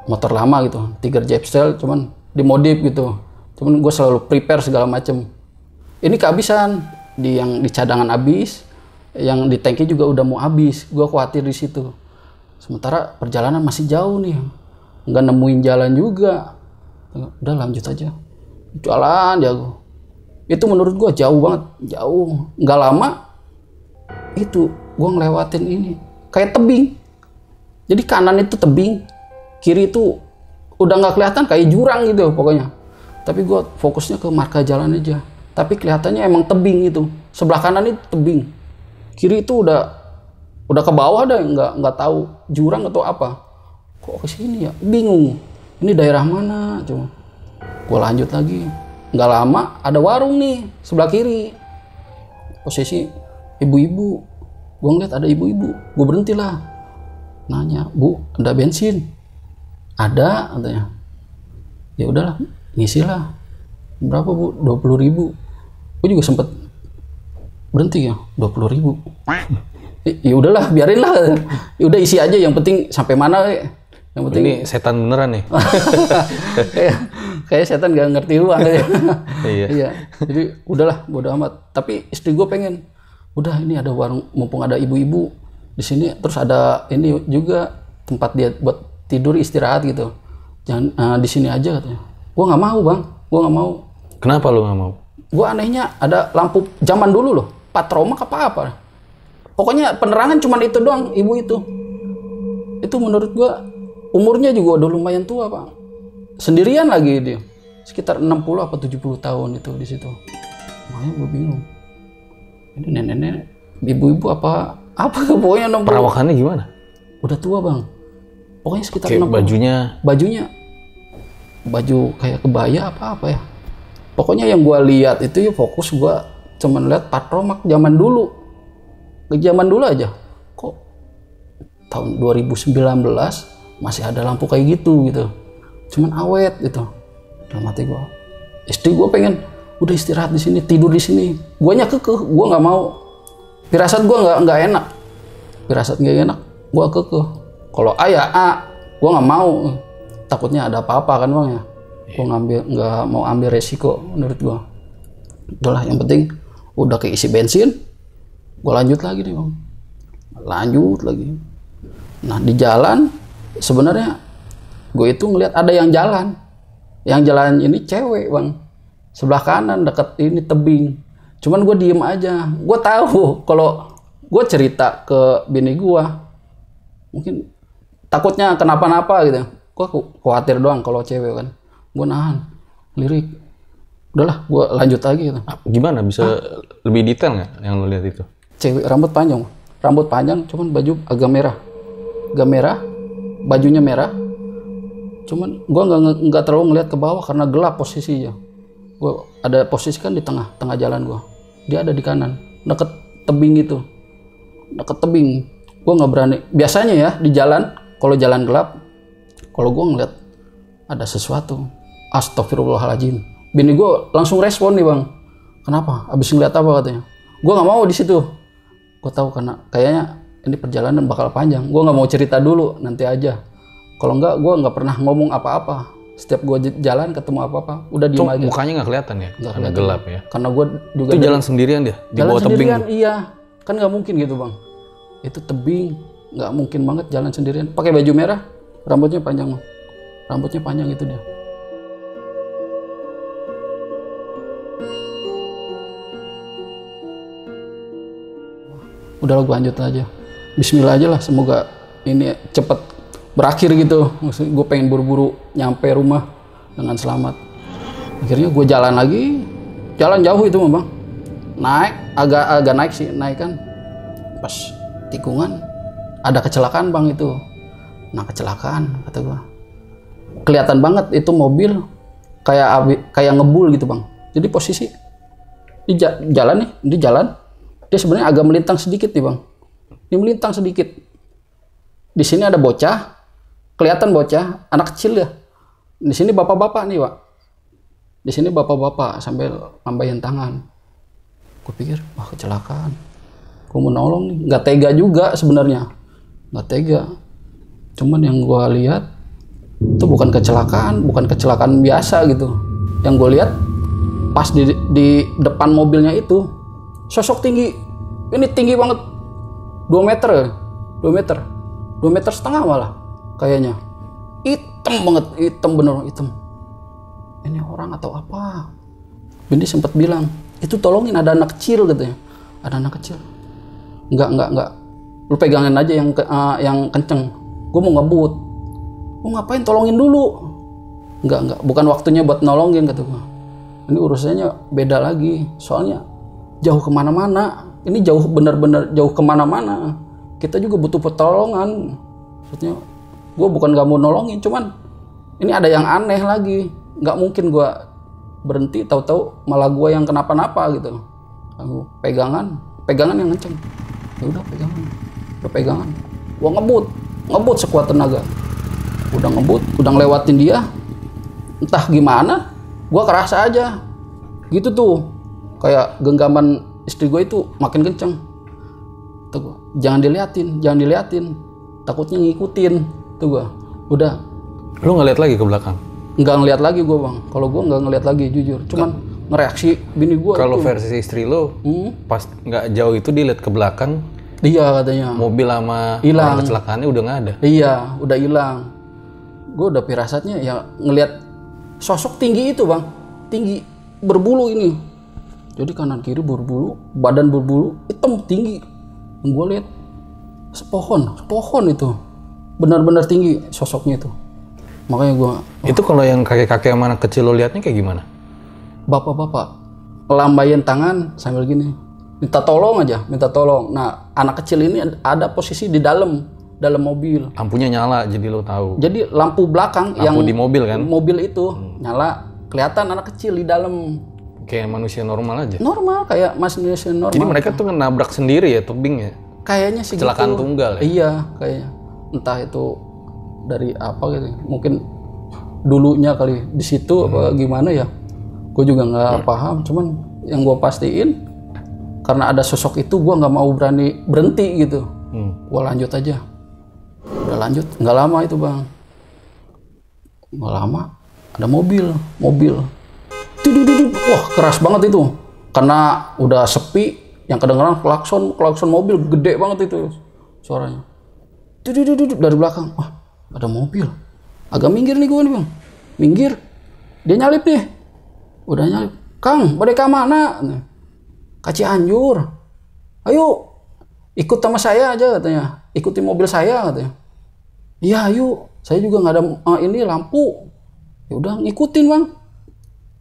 motor lama gitu, Tiger Jepstyle, cuman dimodif gitu. Cuman gue selalu prepare segala macem. Ini kehabisan, yang di cadangan habis, yang di tangki juga udah mau habis. Gue khawatir di situ. Sementara perjalanan masih jauh nih, nggak nemuin jalan juga. Udah lanjut aja, jalan jago. Itu menurut gue jauh banget, jauh. Nggak lama, itu gue ngelewatin ini. Kayak tebing. Jadi kanan itu tebing, kiri itu udah nggak kelihatan, kayak jurang gitu pokoknya. Tapi gue fokusnya ke marka jalan aja. Tapi kelihatannya emang tebing itu. Sebelah kanan itu tebing. Kiri itu udah ke bawah dah, nggak tahu jurang atau apa. Kok ke sini ya? Bingung. Ini daerah mana? Cuma gue lanjut lagi. Nggak lama ada warung nih sebelah kiri, posisi ibu-ibu. Gue ngeliat ada ibu-ibu, gue berhenti lah, nanya, Bu, ada bensin? Ada, katanya. Ya udahlah, ngisi lah. Berapa Bu? 20.000. Gue juga sempet berhenti ya, 20.000. Ya udahlah, biarin lah. Ya udah isi aja, yang penting sampai mana. Yang penting ini setan beneran nih. kayak setan gak ngerti uang. Iya. Iya. Jadi udahlah, bodo amat. Tapi istri gue pengen, udah ini ada warung, mumpung ada ibu-ibu di sini, terus ada ini juga tempat dia buat tidur istirahat gitu. Jangan di sini aja katanya. Gue nggak mau bang, gue nggak mau. Kenapa lu nggak mau? Gue anehnya ada lampu zaman dulu loh, patromak apa. Pokoknya penerangan cuman itu doang, ibu itu. Itu menurut gue umurnya juga udah lumayan tua pak. Sendirian lagi dia. Sekitar 60 apa 70 tahun itu di situ. Makanya gue bingung. Ini nenek-nenek, ibu-ibu apa pokoknya 60. Perawakannya gimana? Udah tua bang. Pokoknya sekitar kayak 60. Baju kayak kebaya apa ya. Pokoknya yang gue lihat itu ya fokus gue cuman lihat patromak zaman dulu. Zaman dulu aja. Kok tahun 2019 masih ada lampu kayak gitu. Cuman awet gitu. Dalam hati gue. Istri gue pengen udah istirahat di sini, tidur di sini. Guanya kekeh, gue nggak mau. Firasat gue nggak enak. Gue kekeh. Kalau A ya A, gue nggak mau. Takutnya ada apa-apa kan bang ya. Gue nggak mau ambil resiko menurut gue. Udahlah, yang penting udah keisi bensin, gue lanjut lagi nih bang. Lanjut lagi. Nah di jalan sebenarnya gue itu ngeliat ada yang jalan. Yang jalan ini cewek bang. Sebelah kanan deket ini tebing. Cuman gue diem aja. Gue tahu kalau gue cerita ke bini gue, mungkin takutnya kenapa-napa gitu. Gue khawatir doang kalau cewek kan. Gue nahan, lirik. Udahlah, gue lanjut lagi gitu. Gimana? Bisa lebih detail nggak yang lo lihat itu? Cewek rambut panjang, cuman baju agak merah, bajunya merah. Cuman gue nggak terlalu ngeliat ke bawah karena gelap posisinya. Gue ada posisi kan di tengah jalan gue. Dia ada di kanan, deket tebing gitu. Deket tebing. Gue nggak berani. Biasanya ya di jalan, kalau jalan gelap, kalau gue ngeliat ada sesuatu, astagfirullahaladzim. Bini gue langsung respon nih bang. Kenapa? Abis ngeliat apa katanya? Gue nggak mau di situ. Gue tahu karena kayaknya ini perjalanan bakal panjang. Gue nggak mau cerita dulu, nanti aja. Kalau enggak, gue nggak pernah ngomong apa-apa. Setiap gue jalan ketemu apa-apa, udah diem Tuh, aja. mukanya nggak kelihatan ya? Nggak Karena kelihatan. gelap ya. Karena gue juga Itu jalan sendirian dia di jalan bawah tebing. sendirian, tuh. iya. Kan nggak mungkin gitu bang. Itu tebing, nggak mungkin banget jalan sendirian. Pakai baju merah, rambutnya panjang bang. Rambutnya panjang itu dia. Udah gue lanjut aja. Bismillah aja lah, semoga ini cepet berakhir gitu. Maksudnya gue pengen buru-buru nyampe rumah dengan selamat. Akhirnya gue jalan lagi, jalan jauh itu bang. Naik, agak naik sih, naik kan. Pas tikungan ada kecelakaan bang itu. Nah kecelakaan kata gue. Kelihatan banget itu mobil kayak ngebul gitu bang. Jadi posisi di jalan nih, di jalan dia sebenarnya agak melintang sedikit nih bang. Ini melintang sedikit. Di sini ada bocah, kelihatan bocah, anak kecil ya. Di sini bapak-bapak nih pak. Di sini bapak-bapak sambil nambahin tangan. Gue pikir, wah kecelakaan. Gue mau nolong nih, nggak tega juga sebenarnya, nggak tega. Cuman yang gue lihat itu bukan kecelakaan biasa gitu. Yang gue lihat pas di depan mobilnya itu sosok tinggi, ini tinggi banget, 2 meter ya, 2 meter setengah malah kayaknya, hitam banget, hitam bener hitam. Ini orang atau apa? Bini sempat bilang, itu tolongin ada anak kecil katanya, ada anak kecil. Enggak, lu pegangin aja yang kenceng. Gue mau ngebut. Mau ngapain? Tolongin dulu. Enggak, bukan waktunya buat nolongin kata gue. Ini urusannya beda lagi, soalnya jauh kemana-mana. Ini jauh bener-bener jauh kemana-mana. Kita juga butuh pertolongan. Maksudnya, gue bukan gak mau nolongin, cuman ini ada yang aneh lagi. Nggak mungkin gue berhenti, tahu-tahu malah gue yang kenapa-napa gitu. Aku pegangan yang kenceng. Ya udah pegangan. Gue ngebut sekuat tenaga. Udah ngebut, udah ngelewatin dia. Entah gimana, gue kerasa aja. Gitu tuh, kayak genggaman istri gue itu makin kenceng. Tuh gue, jangan diliatin. Takutnya ngikutin. Tuh gue, udah. Lu ngeliat lagi ke belakang? Nggak ngeliat lagi gue bang. Kalau gue nggak ngeliat lagi jujur. Cuman ngereaksi bini gue. Kalau versi istri lu, pas nggak jauh itu dia lihat ke belakang. Iya katanya. Mobil sama Hilang. orang kecelakaannya udah nggak ada. Iya, udah hilang. Gue udah firasatnya ya ngelihat sosok tinggi itu bang, tinggi berbulu ini. Jadi kanan kiri berbulu, badan berbulu, hitam tinggi. Yang gue lihat sepohon itu, benar-benar tinggi sosoknya itu. Makanya gue. Itu kalau yang kakek-kakek sama anak kecil lo liatnya kayak gimana? Bapak-bapak lambain tangan sambil gini, minta tolong. Nah anak kecil ini ada posisi di dalam mobil. Lampunya nyala jadi lo tahu. Jadi lampu belakang Lampu di mobil kan? Mobil itu nyala, kelihatan anak kecil di dalam. Kayak manusia normal aja. Normal kayak manusia normal. Jadi mereka tuh nabrak sendiri ya tebing ya? kayaknya sih Kecelakaan gitu. tunggal ya? Iya kayaknya. Entah itu dari apa gitu. Mungkin dulunya kali di situ apa gimana ya. Gue juga nggak paham. Cuman yang gue pastiin karena ada sosok itu gue nggak mau berani berhenti gitu. Gue lanjut aja. Udah lanjut. Nggak lama itu bang. Nggak lama ada mobil. Wah keras banget itu. Karena udah sepi. Yang kedengeran klakson mobil gede banget itu suaranya. Dari belakang. Wah ada mobil. Agak minggir nih gue nih bang. Minggir. Dia nyalip nih. Udah nyalip. Kang, badai mana? Ke Cianjur. Ayo, ikut sama saya aja katanya. Ikutin mobil saya katanya. Iya, ayo. Saya juga nggak ada ini lampu. Ya udah ngikutin bang.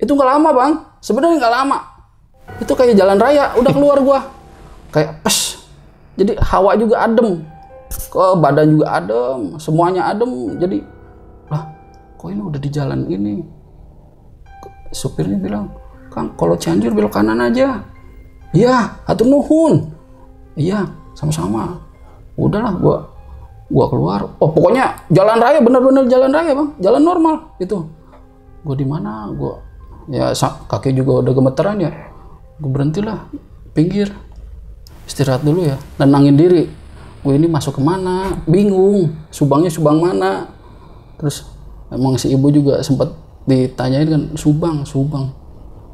Itu nggak lama bang. Sebenarnya nggak lama. Itu kayak jalan raya. Udah keluar gua. Kayak pes. Jadi hawa juga adem. Badan juga adem. Semuanya adem. Jadi lah, kok ini udah di jalan ini. Supirnya bilang, Kang, kalau Cianjur belok kanan aja. Iya, hatur nuhun. Iya, sama-sama. Udahlah, gua keluar. Oh, pokoknya jalan raya, bener-bener jalan raya, Bang. Jalan normal itu. Gua di mana? Ya kaki juga udah gemeteran ya. Gua berhentilah, pinggir. Istirahat dulu ya, nenangin diri. Gue ini masuk kemana? Bingung. Subangnya subang mana? Terus Emang si ibu juga sempat ditanyain kan, Subang,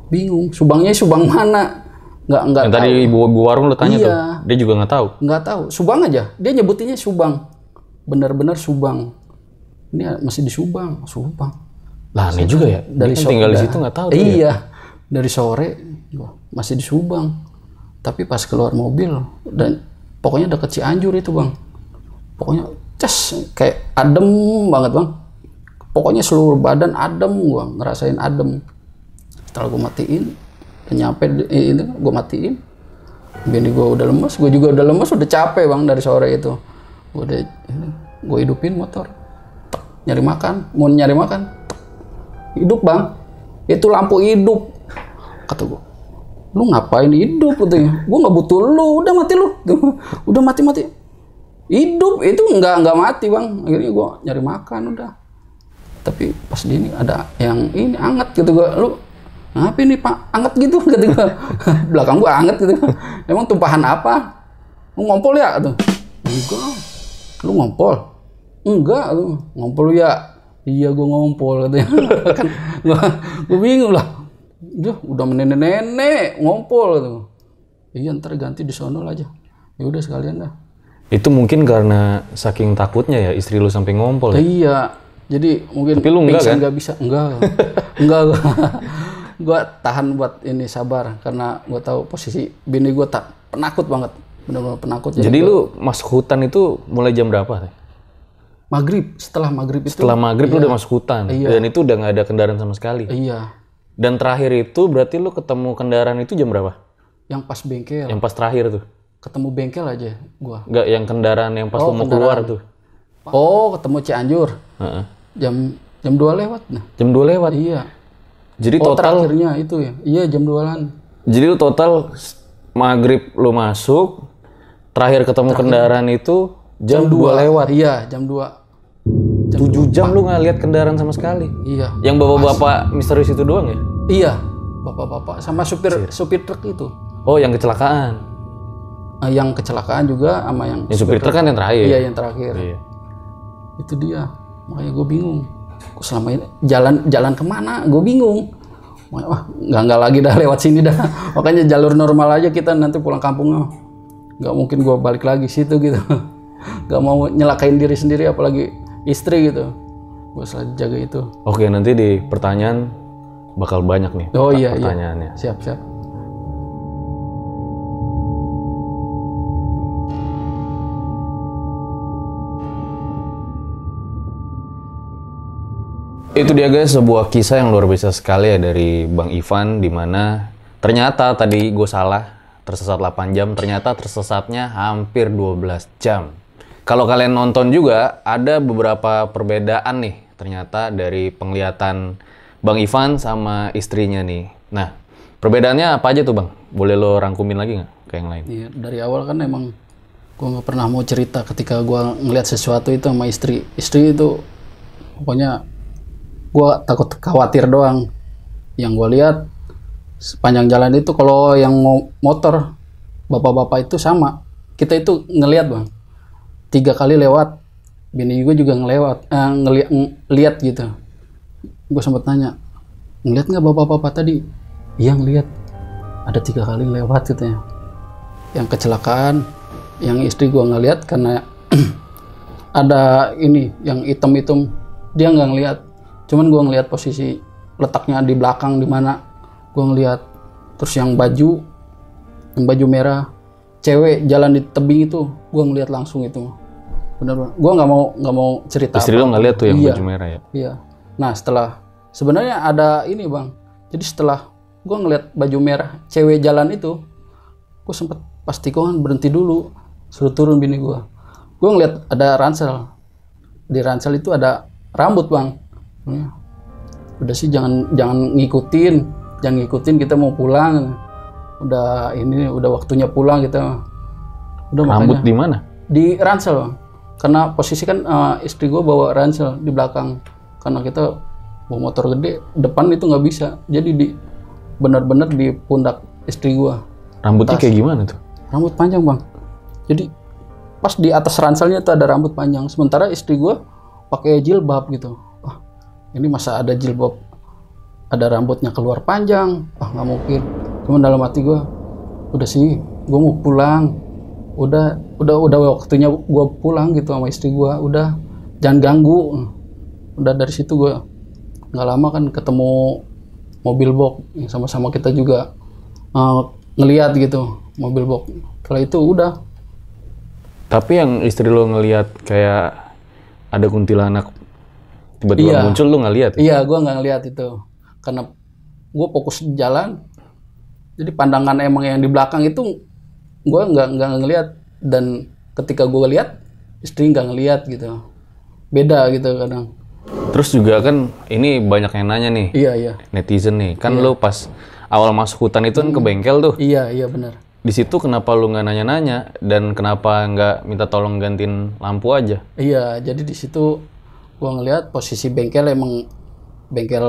bingung, Subangnya Subang mana? Nggak Yang tahu. tadi ibu warung lo tanya Iya. tuh, dia juga nggak tahu. Nggak tahu, Subang aja, dia nyebutinnya Subang, benar-benar Subang. Ini masih di Subang. Lah aneh juga ya, Dari dia kan tinggal di sore- situ nggak tahu tuh ya. Iya, dari sore gua masih di Subang. Tapi pas keluar mobil dan pokoknya deket Cianjur itu bang. Pokoknya kayak adem banget bang. Pokoknya seluruh badan adem, gua ngerasain adem. Setelah gua matiin, nyampe ini gua matiin. Bini gua udah lemes, gua juga udah lemes, udah capek bang dari sore itu. Gua hidupin motor. Tek, nyari makan. Tek, hidup bang. Itu lampu hidup. Kata gua, lu ngapain hidup katanya? Gua nggak butuh lu, udah mati lu. Udah mati. Hidup itu nggak mati bang. Akhirnya gua nyari makan udah. Tapi pas di ini ada yang ini anget gitu gua, lu ngapa ini pak anget gitu kata gua. Belakang gua anget gitu. Emang tumpahan apa? Lu ngompol ya tuh? Enggak. Lu ngompol? Enggak lu ngompol ya. Iya gua ngompol katanya. Kan gua bingung lah. Udah nenek ngompol gitu. Iya ntar ganti di sono aja. Ya udah sekalian dah. Itu mungkin karena saking takutnya ya istri lu sampai ngompol ya? Iya. Jadi mungkin Tapi lu enggak pingsan kan? nggak bisa. Enggak gua tahan buat ini sabar karena gua tahu posisi bini gua penakut banget, benar-benar penakut. Jadi lu masuk hutan itu mulai jam berapa? setelah maghrib itu. Setelah maghrib lu udah masuk hutan dan itu udah nggak ada kendaraan sama sekali. Iya. Dan terakhir itu berarti lu ketemu kendaraan itu jam berapa? Yang pas bengkel, Yang pas terakhir tuh? ketemu bengkel aja gua. Nggak, yang kendaraan yang pas lu mau keluar tuh? Oh, ketemu Cianjur. Heeh. Jam 2 lewat. Nah. Jam 2 lewat? Iya. Jadi Oh, total, terakhirnya itu ya. Iya, jam 2-an. jadi lu total maghrib lu masuk, terakhir ketemu kendaraan itu jam 2 lewat. Iya, jam 2. 7 jam lu nggak lihat kendaraan sama sekali. Iya. Yang bapak-bapak misterius itu doang ya? Iya, bapak-bapak sama supir truk itu. Oh, yang kecelakaan. Yang kecelakaan juga sama yang Yang supir truk kan yang terakhir. Iya, yang terakhir. Iya. Itu dia. Makanya gue bingung. Kok selama ini jalan kemana? Gue bingung. Makanya, wah, nggak lagi dah lewat sini dah. Makanya jalur normal aja kita nanti pulang kampung. Nggak mungkin gue balik lagi situ gitu. Nggak mau nyelakain diri sendiri apalagi istri gitu. Gue selalu jaga itu. Oke, nanti di pertanyaan bakal banyak nih Oh iya, pertanyaannya. Siap. Itu dia guys, sebuah kisah yang luar biasa sekali ya dari Bang Ivan, dimana ternyata tadi gue salah, tersesat 8 jam, ternyata tersesatnya hampir 12 jam. Kalau kalian nonton juga, ada beberapa perbedaan nih ternyata dari penglihatan Bang Ivan sama istrinya nih. Nah, perbedaannya apa aja tuh Bang? Boleh lo rangkumin lagi nggak ke yang lain? Iya, dari awal kan emang gue nggak pernah mau cerita ketika gue ngeliat sesuatu itu sama istri. Istri itu pokoknya gue takut khawatir doang. Yang gue lihat sepanjang jalan itu kalau yang motor bapak-bapak itu sama. Kita itu ngelihat bang. 3 kali lewat. Bini gue juga ngeliat gitu. Gue sempat nanya, ngeliat nggak bapak-bapak tadi? Iya ngeliat. Ada 3 kali lewat katanya. Yang kecelakaan, yang istri gue ngeliat karena ada ini yang hitam-hitam, dia nggak ngeliat. Cuman gue ngeliat posisi letaknya di belakang di mana. Gue ngeliat. Terus yang baju merah, cewek jalan di tebing itu, gue ngeliat langsung itu. Bener-bener. Gue nggak mau cerita. Istri lo nggak lihat tuh yang Iya. baju merah ya? Iya. Nah sebenarnya ada ini bang. Jadi setelah gue ngeliat baju merah cewek jalan itu, gue sempet pasti kan berhenti dulu, suruh turun bini gue. Gue ngeliat ada ransel. Di ransel itu ada rambut bang. Udah sih jangan ngikutin, kita mau pulang. Udah waktunya pulang kita. Udah Rambut makanya. di mana? Di ransel bang. Karena posisi kan istri gue bawa ransel di belakang. Karena kita bawa motor gede, depan itu nggak bisa. Jadi benar-benar di pundak istri gue. Rambutnya kayak gimana tuh? Rambut panjang bang. Jadi pas di atas ranselnya tuh ada rambut panjang. Sementara istri gue pakai jilbab gitu. Wah, ini masa ada jilbab, ada rambutnya keluar panjang, nggak mungkin. Cuman dalam hati gue, udah sih, gue mau pulang, udah waktunya gue pulang gitu sama istri gue, udah jangan ganggu. Udah dari situ gue nggak lama kan ketemu mobil box yang sama-sama kita juga ngelihat gitu mobil box. Setelah itu udah. Tapi yang istri lo ngelihat kayak ada kuntilanak tiba-tiba muncul, lo nggak lihat? Iya, gue nggak ngelihat itu karena gue fokus jalan. Jadi pandangan emang yang di belakang itu gue nggak ngelihat, dan ketika gue lihat istri nggak ngelihat gitu, beda gitu kadang. Terus juga kan ini banyak yang nanya nih, Iya. netizen nih, kan lo pas awal masuk hutan itu kan ke bengkel tuh. Iya benar. Di situ kenapa lu nggak nanya-nanya dan kenapa nggak minta tolong gantiin lampu aja? Iya, jadi di situ gua ngelihat posisi bengkel emang bengkel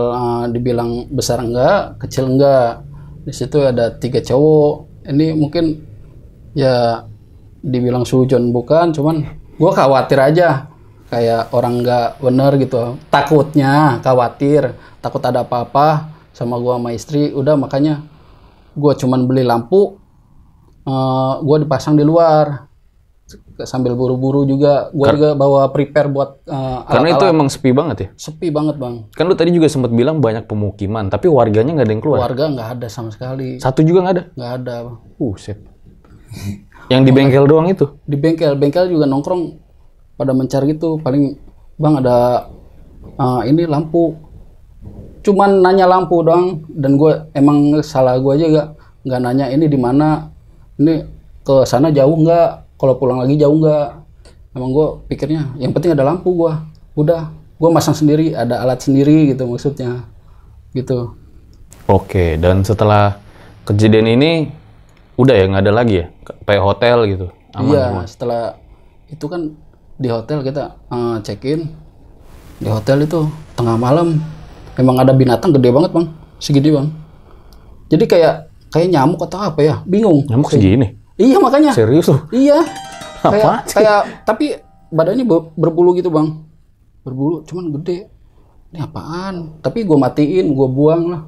dibilang besar enggak, kecil enggak. Di situ ada 3 cowok. Ini mungkin ya dibilang sujon bukan, cuman gua khawatir aja kayak orang nggak bener gitu. Takutnya khawatir, takut ada apa-apa sama gua sama istri. Udah makanya gua cuman beli lampu. Gue dipasang di luar sambil buru-buru juga. Gue juga bawa prepare buat karena itu emang sepi banget ya? Sepi banget bang. Kan lu tadi juga sempat bilang banyak pemukiman, tapi warganya nggak ada yang keluar? Warga nggak ada sama sekali. Satu juga nggak ada? Nggak ada bang. Set. Yang di bengkel doang itu? Di bengkel juga nongkrong pada mencari gitu. Paling bang ada ini lampu. Cuman nanya lampu doang, dan gue emang salah gue aja nggak nanya ini di mana. Ini ke sana jauh nggak? Kalau pulang lagi jauh nggak? Emang gue pikirnya yang penting ada lampu gue. Udah, gue masang sendiri, ada alat sendiri gitu maksudnya. Gitu. Oke, dan setelah kejadian ini udah ya nggak ada lagi ya? Kayak hotel gitu? Aman Iya, semua? setelah itu kan di hotel kita check-in. Di hotel itu tengah malam emang ada binatang gede banget bang, segini bang. Jadi kayak nyamuk atau apa ya, bingung. Nyamuk segini? Iya makanya. Serius loh? Iya. Apa? Kayak tapi badannya berbulu gitu bang. Berbulu, cuman gede. Ini apaan? Tapi gue matiin, gue buang lah.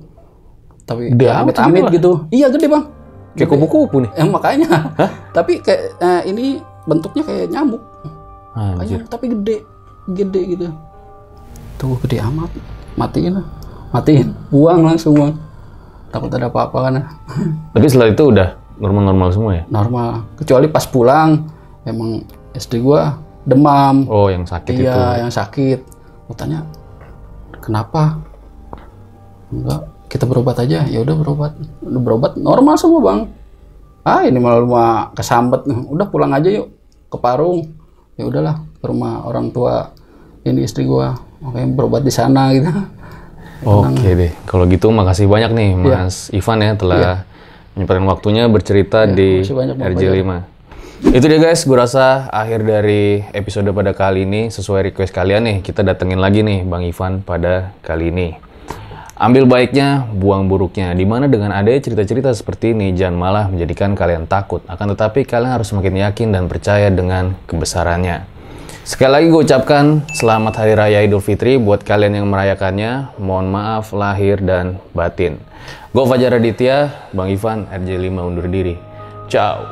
Tapi Gede ya, amat amit gitu gitu. Iya gede bang. Kayak kupu-kupu nih? Makanya. Tapi kayak ini bentuknya kayak nyamuk. Anjir. Kayak, tapi gede gitu. Tuh gede amat. Matiin lah. Matiin. Buang langsung bang. Takut ada apa-apa kan. Tapi setelah itu udah normal-normal semua ya? Normal. Kecuali pas pulang, emang istri gua demam. Oh, yang sakit itu? Iya, yang sakit. Gua tanya, kenapa? Enggak, kita berobat aja. Ya udah berobat. Udah berobat normal semua bang. Ini malah kesambet. Udah pulang aja yuk ke Parung. Ya udahlah ke rumah orang tua ini istri gua. Makanya berobat di sana gitu. Oke deh, kalau gitu makasih banyak nih Mas Ivan ya telah menyempatkan waktunya bercerita di RJ5. Itu dia guys, gue rasa akhir dari episode pada kali ini. Sesuai request kalian nih, kita datengin lagi nih Bang Ivan pada kali ini. Ambil baiknya, buang buruknya. Dimana dengan adanya cerita-cerita seperti ini, jangan malah menjadikan kalian takut. Akan tetapi kalian harus semakin yakin dan percaya dengan kebesarannya. Sekali lagi gue ucapkan selamat Hari Raya Idul Fitri buat kalian yang merayakannya. Mohon maaf lahir dan batin. Gue Fajar Raditya, Bang Ivan, RJ5 undur diri. Ciao.